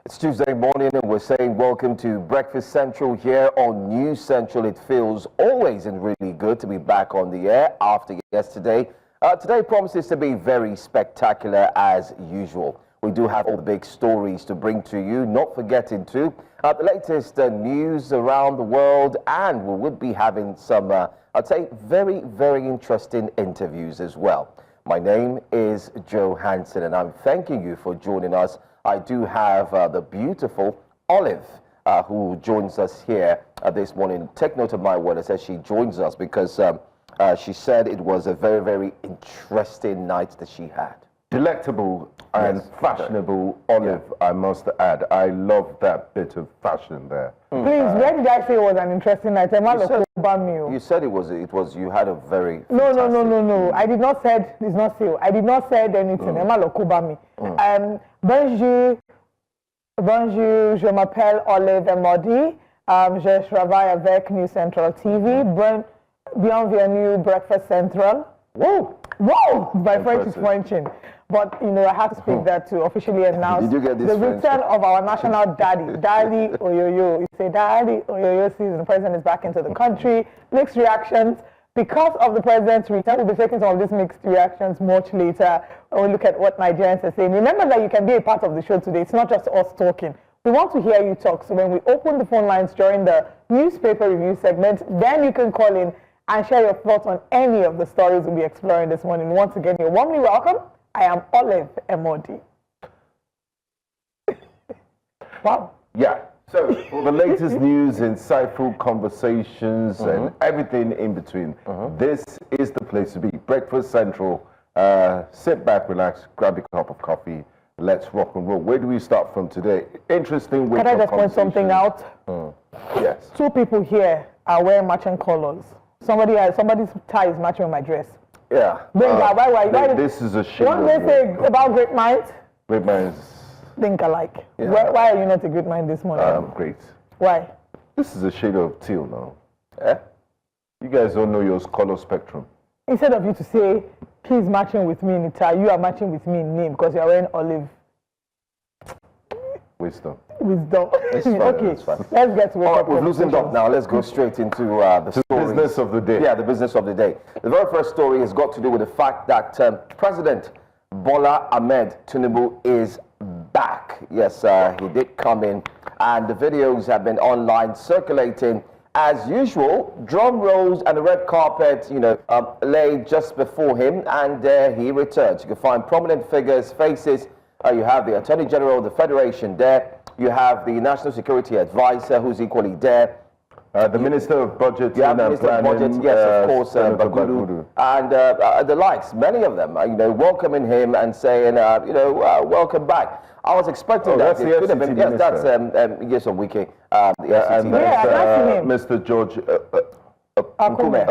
It's Tuesday morning and we're saying welcome to Breakfast Central here on News Central. It feels always and really good to be back on the air after yesterday. Today promises to be very spectacular as usual. We do have all the big stories to bring to you, not forgetting to the latest news around the world, and we would be having some, I'd say, very, very interesting interviews as well. My name is Joe Hansen and I'm thanking you for joining us. I do have the beautiful Olive who joins us here this morning. Take note of my word as she joins us because she said it was a very, very interesting night that she had. Delectable and fashionable Olive, I must add. I love that bit of fashion there. Please, where did I say it was an interesting night? You said it was, you had a very No. I did not say it's not so. I did not say anything. Bonjour, je m'appelle Olive Emodi. Je travaille avec News Central TV. Bienvenue, Breakfast Central. Whoa! My French is Frenching. But, you know, I have to speak that to officially announce the return of our national daddy. Daddy Oyoyo. You say Daddy Oyoyo season. The president is back into the country. Mixed reactions. Because of the president's return, we'll be taking some of these mixed reactions much later when we look at what Nigerians are saying. Remember that you can be a part of the show today. It's not just us talking. We want to hear you talk. So when we open the phone lines during the newspaper review segment, then you can call in and share your thoughts on any of the stories we'll be exploring this morning. Once again, you're warmly welcome. I am Olive Emodi. Wow. Yeah. So, for the latest news, insightful conversations, and everything in between, this is the place to be. Breakfast Central. Sit back, relax, grab your cup of coffee. Let's rock and roll. Where do we start from today? Interesting way. Can I just point something out? Yes. Two people here are wearing matching colors. Somebody's tie is matching with my dress. Yeah. Why this is a shame. What do they say about great minds? Great minds think alike. Yeah. Why are you not a great mind this morning? Great. Why? This is a shade of teal now. Eh? You guys don't know your color spectrum. Instead of you to say, he's matching with me in tie, you are matching with me in name because you're wearing olive. Wisdom. It's fine, okay, it's fine. Let's get to it. We've loosened up now. Let's go straight into the business of the day. Yeah, the business of the day. The very first story has got to do with the fact that President Bola Ahmed Tinubu is back. Yes, he did come in, and the videos have been online circulating as usual. Drum rolls and the red carpet, laid just before him, and there he returns. You can find prominent figures, faces. You have the Attorney General of the Federation there. You have the National Security Advisor, who's equally there. The Minister of Budget and Planning, yes, of course, Bagudu, and the likes. Many of them, welcoming him and saying, welcome back. I was expecting that. It could have been. Yes, that's yes, on Wiki. Mr. George Akume.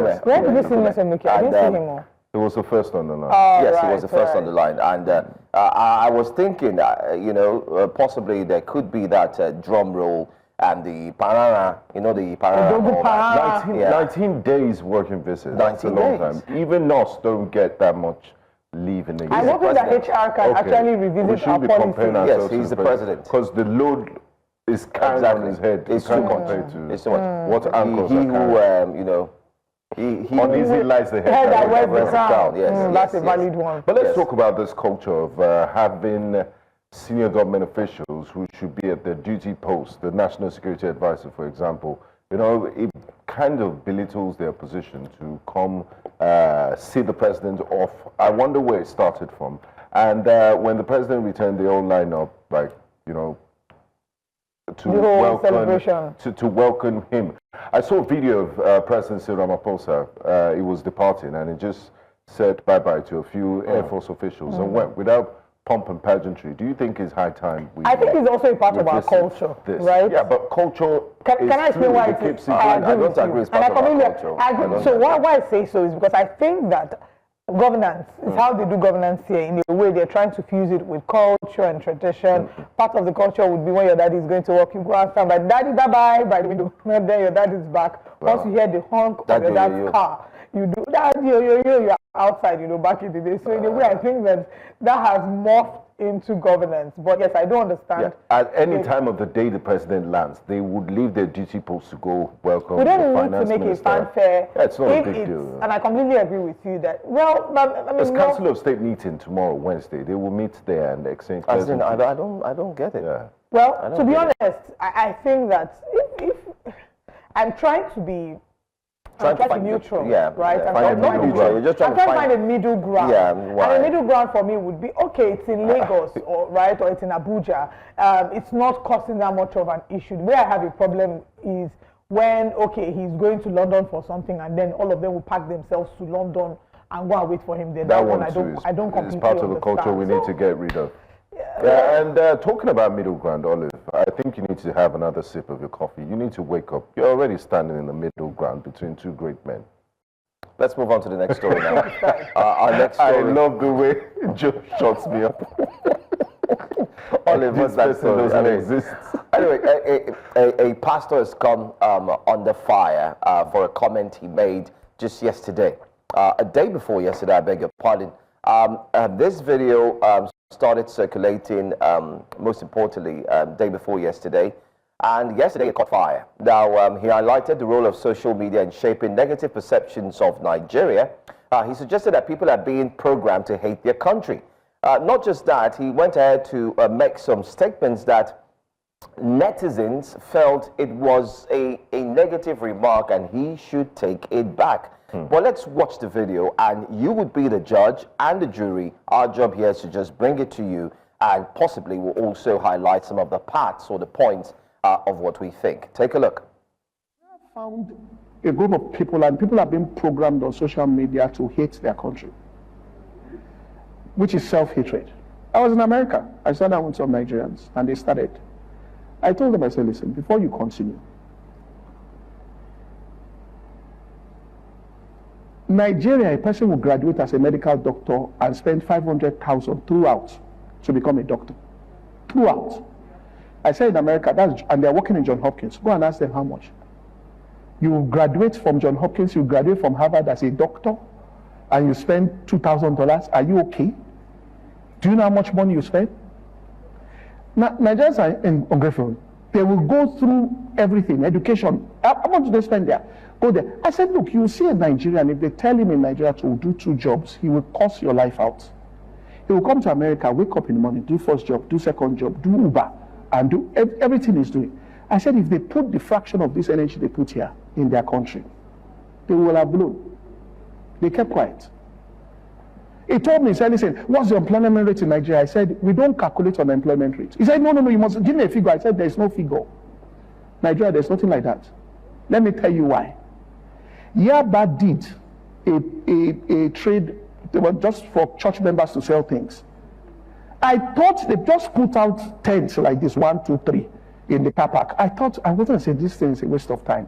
Yes. Where did you see Mr. Wiki? I didn't see him more. He was the first on the line. Yes, he was the first on the line. And I was thinking, possibly there could be that drum roll and the parara, the parara. 19 days working visit. That's a long time. Even us don't get that much leave in the year. I don't think that HR can actually revisit our policy. Yes, he's the president. Because the load is carried on his head. It's too much. It's too much. What ankles uneasy lies the head that wears the crown. Yes, that's a valid one. But let's talk about this culture of having senior government officials who should be at their duty post. The National Security Advisor, for example, it kind of belittles their position to come see the president off. I wonder where it started from. And when the president returned, they all line up, to welcome him. I saw a video of President Cyril Ramaphosa. He was departing, and he just said bye-bye to a few Air Force officials and went without pomp and pageantry. Do you think it's high time? I think it's also a part of our culture, right? Yeah, but culture. Can I explain why it's I don't agree it's part of our culture. So why I say so is because I think that governance is how they do governance here. In a way, they're trying to fuse it with culture and tradition. Part of the culture would be when your daddy is going to work, you go and stand by daddy, bye-bye, by the window. And then your dad is back. Once you hear the honk of your dad's car, you do that, you're outside, back in the day. So in a way, I think that has morphed into governance. But yes, I do understand. Yeah. At any time of the day the president lands, they would leave their duty post to go welcome we the don't need finance to make minister. a fanfare. Yeah, it's not a big deal. And I completely agree with you that, well, I mean, There's Council of State meeting tomorrow, Wednesday. They will meet there and exchange. I don't get it. Yeah. Well, to be honest, I think that if I'm trying to be neutral, right? I'm trying to find a middle ground. Yeah, and the middle ground for me would be, okay, it's in Lagos, or it's in Abuja. It's not causing that much of an issue. Where I have a problem is when, okay, he's going to London for something, and then all of them will pack themselves to London and go and wait for him there. That one I don't completely understand. It's part of the culture we need to get rid of. Yeah, and talking about middle ground, Olive, I think you need to have another sip of your coffee. You need to wake up. You're already standing in the middle ground between two great men. Let's move on to the next story now. Our next story. I love the way Joe shuts me up. Olive, what's that story? Doesn't exist. Anyway, a pastor has come under fire for a comment he made just yesterday. A day before yesterday, I beg your pardon. This video started circulating, most importantly, day before yesterday. And yesterday it caught fire. Now, he highlighted the role of social media in shaping negative perceptions of Nigeria. He suggested that people are being programmed to hate their country. Not just that, he went ahead to make some statements that netizens felt it was a negative remark and he should take it back. But let's watch the video and you would be the judge and the jury. Our job here is to just bring it to you, and possibly we'll also highlight some of the parts or the points of what we think. Take a look. I found a group of people, and people have been programmed on social media to hate their country, which is self-hatred. I was in America. I sat down with some Nigerians and they started. I told them, I said, listen, before you continue, Nigeria, a person will graduate as a medical doctor and spend 500,000 throughout to become a doctor. Throughout. I said in America, and they're working in Johns Hopkins. Go and ask them how much. You graduate from Johns Hopkins, you graduate from Harvard as a doctor, and you spend $2,000. Are you okay? Do you know how much money you spend? Now, Nigerians are ungrateful. They will go through everything, education. How much do they spend there? Go there. I said, look, you see a Nigerian, if they tell him in Nigeria to do 2 jobs, he will cost your life out. He will come to America, wake up in the morning, do first job, do second job, do Uber, and do everything he's doing. I said, if they put the fraction of this energy they put here in their country, they will have blown. They kept quiet. He told me, he said, listen, what's the unemployment rate in Nigeria? I said, we don't calculate unemployment rate. He said, no, you must give me a figure. I said, there's no figure. Nigeria, there's nothing like that. Let me tell you why. Yaba did a trade just for church members to sell things. I thought they just put out tents like this, 1, 2, 3 in the car park. I thought, I wasn't saying this thing is a waste of time.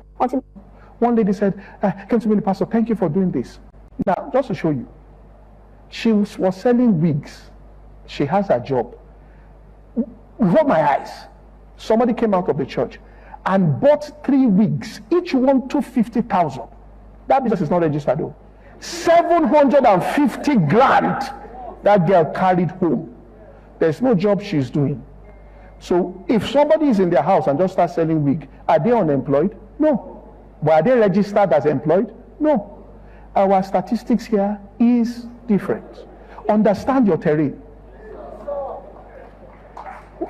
One lady said, came to me, Pastor, thank you for doing this. Now, just to show you, she was selling wigs. She has a job. Before my eyes, somebody came out of the church and bought 3 wigs, each one 250,000. That business is not registered though. 750 grand that girl carried home. There's no job she's doing. So if somebody is in their house and just starts selling wig, are they unemployed? No. But are they registered as employed? No. Our statistics here is different. Understand your terrain.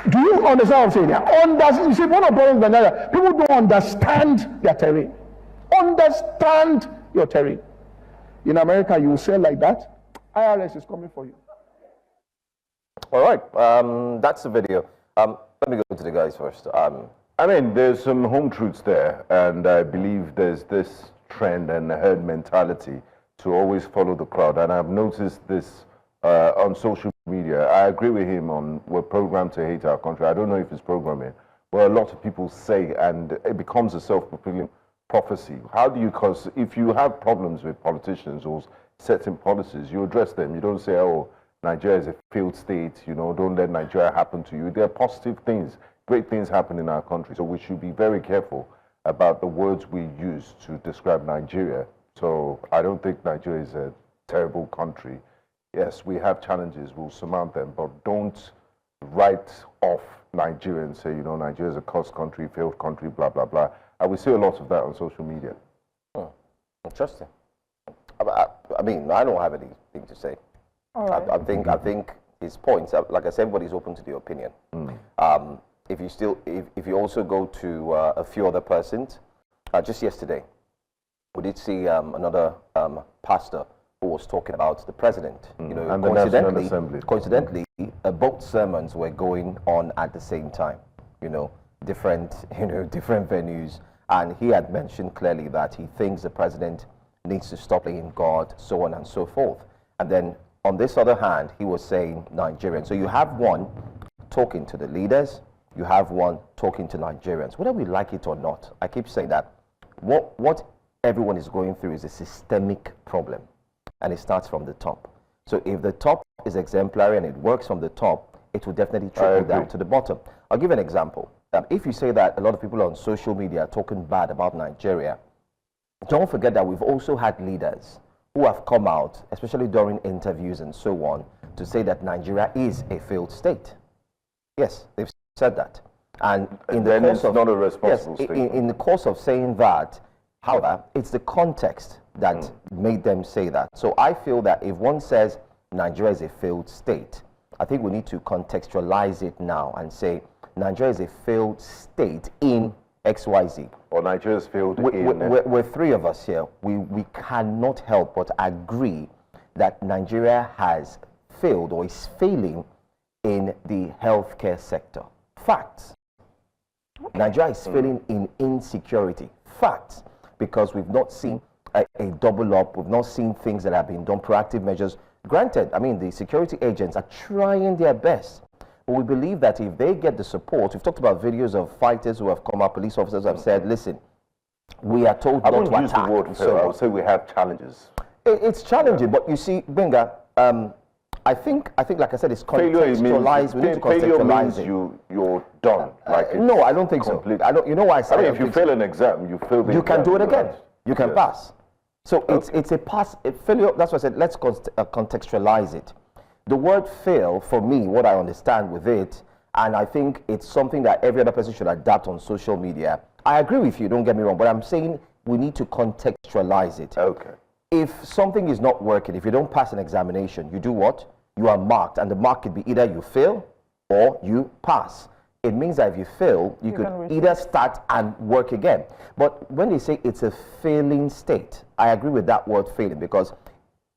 Do you understand what I'm saying here? You see, one of the problems with Nigeria, people don't understand their terrain. Understand your terrain. In America, you will sell like that. IRS is coming for you. All right, that's the video. Let me go to the guys first. I mean, there's some home truths there, and I believe there's this trend and herd mentality to always follow the crowd, and I've noticed this on social media. I agree with him on we're programmed to hate our country. I don't know if it's programming, but a lot of people say, and it becomes a self-fulfilling prophecy. How do you, because if you have problems with politicians or certain policies, you address them. You don't say, oh, Nigeria is a failed state, you know, don't let Nigeria happen to you. There are positive things, great things happen in our country. So we should be very careful about the words we use to describe Nigeria. So I don't think Nigeria is a terrible country. yes, we have challenges, we'll surmount them, but don't write off Nigeria and say, you know, Nigeria is a cursed country, failed country, blah, blah, blah. And we see a lot of that on social media. Interesting. I mean, I don't have anything to say. All right. I think his points, like I said, everybody's open to the opinion. If you also go to a few other persons, just yesterday, we did see another pastor who was talking about the president. You know, and the National Assembly. Coincidentally, both sermons were going on at the same time. You know, different venues, and he had mentioned clearly that he thinks the president needs to stop playing God, so on and so forth. And then on this other hand, he was saying Nigerians. So you have one talking to the leaders, you have one talking to Nigerians. Whether we like it or not, I keep saying that what everyone is going through is a systemic problem, and it starts from the top. So if the top is exemplary and it works from the top, it will definitely trickle down to the bottom. I'll give an example. If you say that a lot of people on social media are talking bad about Nigeria, don't forget that we've also had leaders who have come out, especially during interviews and so on, to say that Nigeria is a failed state. Yes, they've said that. And in the course of not a responsible statement. in the course of saying that, however, it's the context that made them say that. So I feel that if one says Nigeria is a failed state, I think we need to contextualize it now and say Nigeria is a failed state in XYZ. Or Nigeria's failed We're three of us here. We cannot help but agree that Nigeria has failed or is failing in the healthcare sector. Facts. Nigeria is failing in insecurity. Facts. Because we've not seen a double up. We've not seen things that have been done, proactive measures. Granted, I mean, the security agents are trying their best. But we believe that if they get the support, we've talked about videos of fighters who have come up, police officers who have said, listen, we are told not to attack. I wouldn't use the word fail. I would say we have challenges. It's challenging, but you see, Gbenga, I think, like I said, it's contextualized. We need to contextualize it. You're done. Like no, I don't think so. You know why I say I mean, if you fail an exam, you fail the exam. You can do it again. You can pass. So it's a pass. Failure. That's why I said let's contextualize it. The word fail, for me, what I understand with it, and I think it's something that every other person should adapt on social media. I agree with you, don't get me wrong, but I'm saying we need to contextualize it. Okay. If something is not working, if you don't pass an examination, you do what? You are marked, and the mark could be either you fail or you pass. It means that if you fail, you could either start and work again. But when they say it's a failing state, I agree with that word failing, because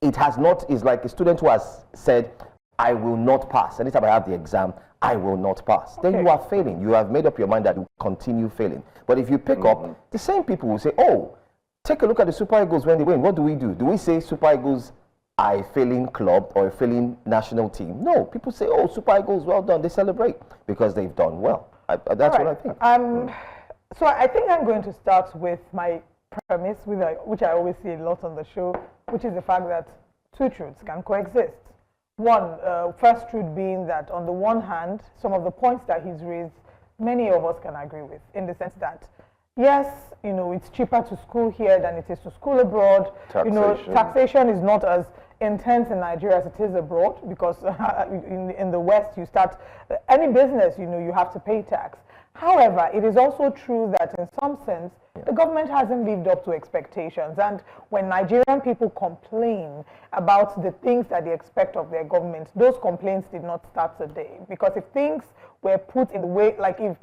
it has not, it's like a student who has said, I will not pass. Anytime I have the exam, I will not pass. Then you are failing. You have made up your mind that you continue failing. But if you pick up, the same people will say, oh, take a look at the Super Eagles when they win. What do? Do we say Super Eagles are a failing club or a failing national team? No. People say, oh, Super Eagles, well done. They celebrate because they've done well. That's what I think. So I think I'm going to start with my premise, which I always see a lot on the show, which is the fact that two truths can coexist. One, first truth being that on the one hand, some of the points that he's raised, many of us can agree with, in the sense that, yes, you know, it's cheaper to school here than it is to school abroad. Taxation. You know, taxation is not as intense in Nigeria as it is abroad, because in the West, you start, any business, you know, you have to pay tax. However, it is also true that in some sense, the government hasn't lived up to expectations. And when Nigerian people complain about the things that they expect of their government, those complaints did not start today. Because if things were put in the way, like if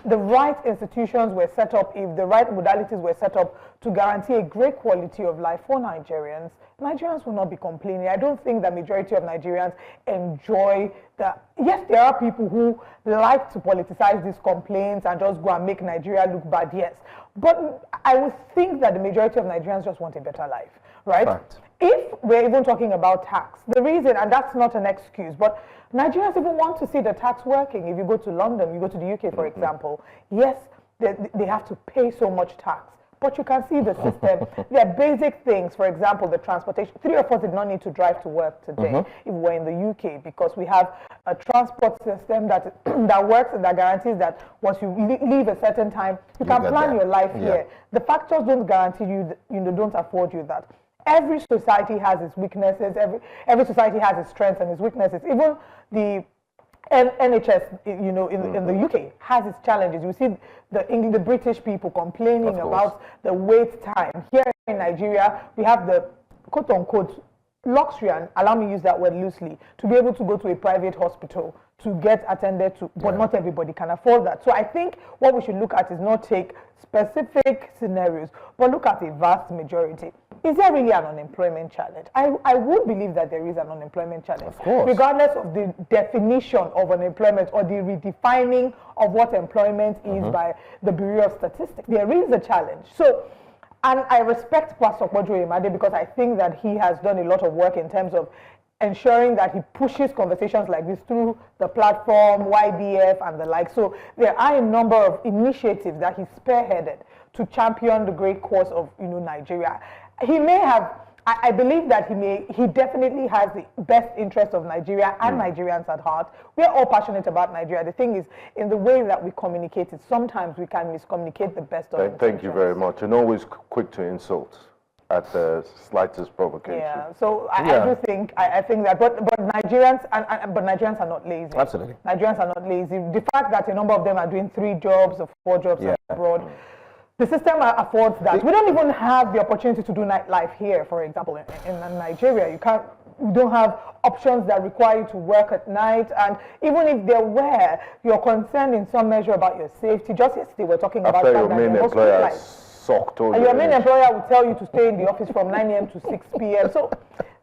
the right institutions were set up, if the right modalities were set up to guarantee a great quality of life for Nigerians, Nigerians will not be complaining. I don't think the majority of Nigerians enjoy that. Yes, there are people who like to politicize these complaints and just go and make Nigeria look bad, yes. But I would think that the majority of Nigerians just want a better life, right? Fact. If we're even talking about tax, the reason, and that's not an excuse, but Nigerians even want to see the tax working. If you go to London, you go to the UK, for example, yes, they have to pay so much tax. But you can see the system. There are basic things, for example, the transportation. 3 of us did not need to drive to work today if we're in the UK, because we have a transport system that works and that guarantees that once you leave a certain time, you can plan your life here. The factors don't guarantee you, don't afford you that. every society has its weaknesses. Every society has its strengths and its weaknesses. Even the NHS, you know, in the UK has its challenges. You see the British people complaining about the wait time. Here in Nigeria, we have the quote-unquote luxury, and allow me to use that word loosely, to be able to go to a private hospital to get attended to, but not everybody can afford that. So I think what we should look at is not take specific scenarios, but look at a vast majority. Is there really an unemployment challenge? I would believe that there is an unemployment challenge. Of course. Regardless of the definition of unemployment or the redefining of what employment is by the Bureau of Statistics, there is a challenge. So, and I respect Pastor Imade because I think that he has done a lot of work in terms of ensuring that he pushes conversations like this through the platform, YBF, and the like. So there are a number of initiatives that he spearheaded to champion the great cause of, you know, Nigeria. He may have, I believe that he definitely has the best interest of Nigeria and Nigerians at heart. We're all passionate about Nigeria. The thing is, in the way that we communicate it, sometimes we can miscommunicate the best of intentions. Thank you very much. And always quick to insult at the slightest provocation. Yeah, so I do think, I think that, but Nigerians, but Nigerians are not lazy. Absolutely. Nigerians are not lazy. The fact that a number of them are doing 3 jobs or 4 jobs abroad, the system affords that. We don't even have the opportunity to do nightlife here, for example, in Nigeria. You don't have options that require you to work at night, and even if there were, you're concerned in some measure about your safety. Just yesterday, we're talking about your main employer sucked all your main employer will tell you to stay in the office from 9 a.m. to 6 p.m. So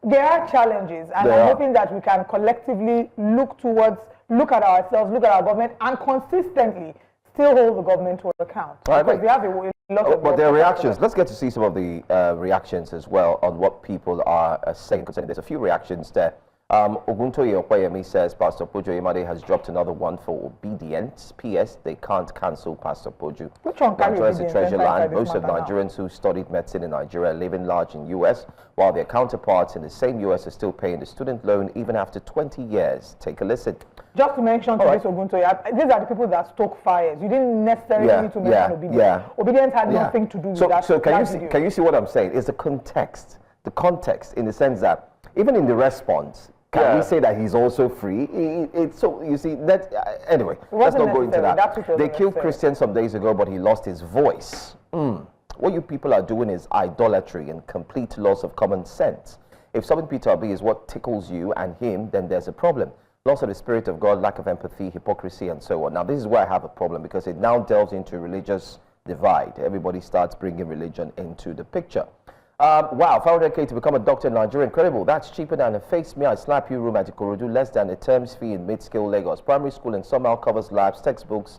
there are challenges, and I'm hoping that we can collectively look at ourselves, look at our government, and consistently still hold the government to account. Because they have a lot of but there are reactions. Let's get to see some of the reactions as well on what people are saying. There's a few reactions there. Oguntoye Okoyemi says Pastor Poju Imade has dropped another one for obedience. P.S. They can't cancel Pastor Poju. Which one Nigeria is a treasure land. Most of Nigerians who studied medicine in Nigeria live in large in U.S., while their counterparts in the same U.S. are still paying the student loan even after 20 years. Take a listen. Just to mention to this Oguntoye, these are the people that stoke fires. You didn't necessarily need to mention obedience. Obedience had nothing to do with that. So can you see what I'm saying? It's the context in the sense that even in the response, can we say that he's also free? It's so, you see, that anyway, let's not go into that. They killed Christian some days ago, but he lost his voice. What you people are doing is idolatry and complete loss of common sense. If something Peter Obi is what tickles you and him, then there's a problem. Loss of the Spirit of God, lack of empathy, hypocrisy, and so on. Now, this is where I have a problem because it now delves into religious divide. Everybody starts bringing religion into the picture. Wow, 500K to become a doctor in Nigeria, incredible. That's cheaper than a face me, I slap you room at Ikorodu, less than a term's fee in mid-scale Lagos. Primary school and somehow covers labs, textbooks,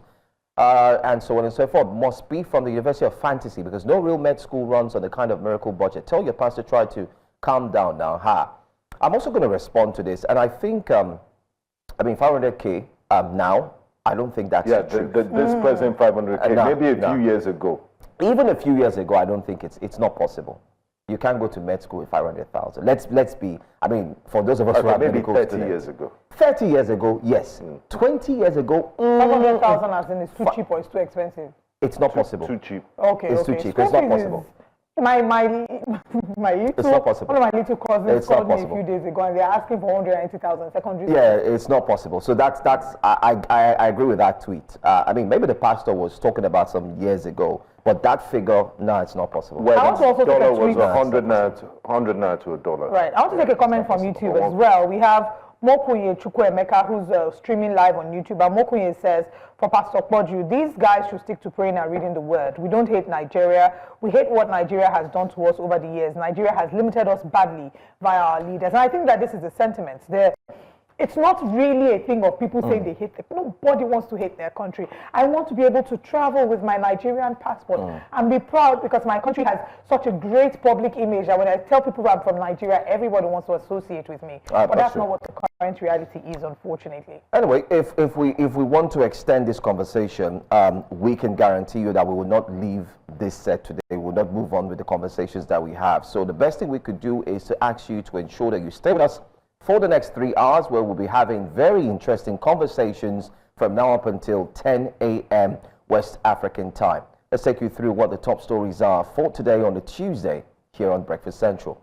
and so on and so forth. Must be from the University of Fantasy because no real med school runs on the kind of miracle budget. Tell your pastor try to calm down now. I'm also going to respond to this, and I think, 500K now, I don't think that's the truth. This present 500K, maybe a few years ago. Even a few years ago, I don't think it's not possible. You can't go to med school with 500,000. Let's be, for those of us who have maybe medical 30 students, years ago. 30 years ago, yes. 20 years ago, 500,000 as in it's too cheap or it's too expensive? It's not possible. Too cheap. Okay, it's too cheap. It's not possible. My little, it's not possible. One of my little cousins called me a few days ago and they're asking for 180,000 secondary school. Yeah, it's not possible. So that's I agree with that tweet. Maybe the pastor was talking about some years ago, but that figure, no, it's not possible. Well, the dollar was 100 naira to a dollar. Right. I want to take a comment from YouTube as well. We have Mokunye Chukwuemeka, who's streaming live on YouTube. And Mokunye says, for Pastor Poju, these guys should stick to praying and reading the word. We don't hate Nigeria. We hate what Nigeria has done to us over the years. Nigeria has limited us badly via our leaders. And I think that this is the sentiment. It's not really a thing of people saying they hate them. Nobody wants to hate their country. I want to be able to travel with my Nigerian passport and be proud because my country has such a great public image that when I tell people I'm from Nigeria, everybody wants to associate with me. But that's not what the current reality is, unfortunately. Anyway, if we want to extend this conversation, we can guarantee you that we will not leave this set today. We will not move on with the conversations that we have. So the best thing we could do is to ask you to ensure that you stay with us for the next 3 hours, where we'll be having very interesting conversations from now up until 10 a.m. West African time. Let's take you through what the top stories are for today on the Tuesday here on Breakfast Central.